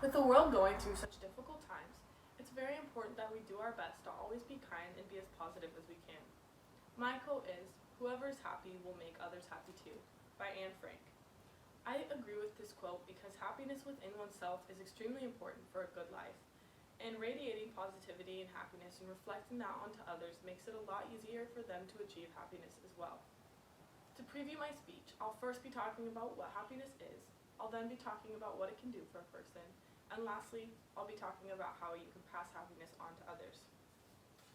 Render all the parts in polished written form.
With the world going through such difficult times, it's very important that we do our best to always be kind and be as positive as we can. My quote is, "Whoever is happy will make others happy too," by Anne Frank. I agree with this quote because happiness within oneself is extremely important for a good life, and radiating positivity and happiness and reflecting that onto others makes it a lot easier for them to achieve happiness as well. To preview my speech, I'll first be talking about what happiness is, I'll then be talking about what it can do for a person, and lastly, I'll be talking about how you can pass happiness on to others.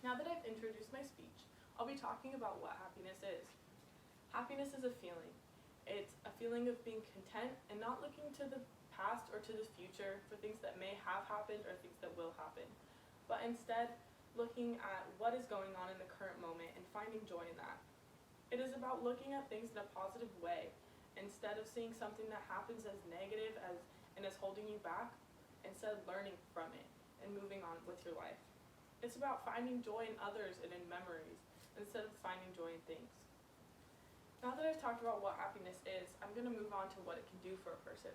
Now that I've introduced my speech, I'll be talking about what happiness is. Happiness is a feeling. It's a feeling of being content and not looking to the past or to the future for things that may have happened or things that will happen, but instead looking at what is going on in the current moment and finding joy in that. It is about looking at things in a positive way instead of seeing something that happens as negative and as holding you back, instead learning from it and moving on with your life. It's about finding joy in others and in memories instead of finding joy in things. Now that I've talked about what happiness is, I'm going to move on to what it can do for a person.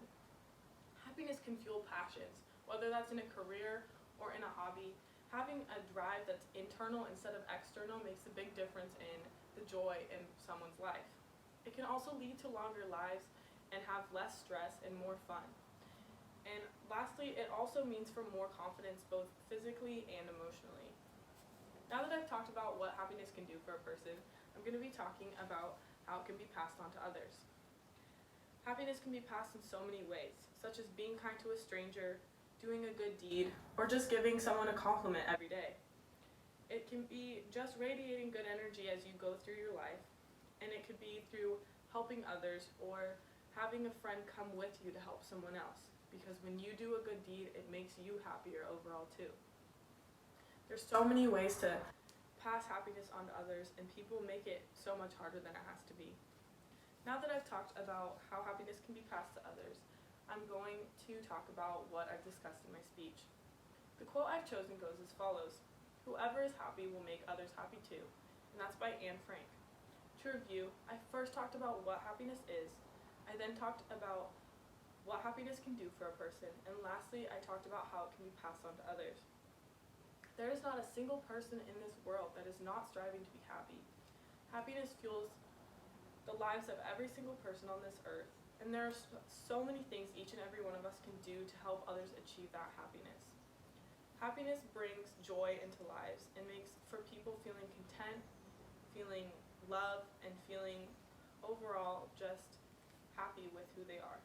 Happiness can fuel passions, whether that's in a career or in a hobby. Having a drive that's internal instead of external makes a big difference in the joy in someone's life. It can also lead to longer lives and have less stress and more fun. And lastly, it also means for more confidence both physically and emotionally. Now that I've talked about what happiness can do for a person, I'm going to be talking about how it can be passed on to others. Happiness can be passed in so many ways, such as being kind to a stranger, doing a good deed, or just giving someone a compliment every day. It can be just radiating good energy as you go through your life, and it could be through helping others or having a friend come with you to help someone else, because when you do a good deed, it makes you happier overall too. There's so many ways to pass happiness on to others, and people make it so much harder than it has to be. Now that I've talked about how happiness can be passed to others, I'm going to talk about what I've discussed in my speech. The quote I've chosen goes as follows: "Whoever is happy will make others happy too," and that's by Anne Frank. To review, I first talked about what happiness is, I then talked about what happiness can do for a person, and lastly, I talked about how it can be passed on to others. There is not a single person in this world that is not striving to be happy. Happiness fuels the lives of every single person on this earth, and there are so many things each and every one of us can do to help others achieve that happiness. Happiness brings joy into lives and makes for people feeling content, feeling love, and feeling overall just happy with who they are.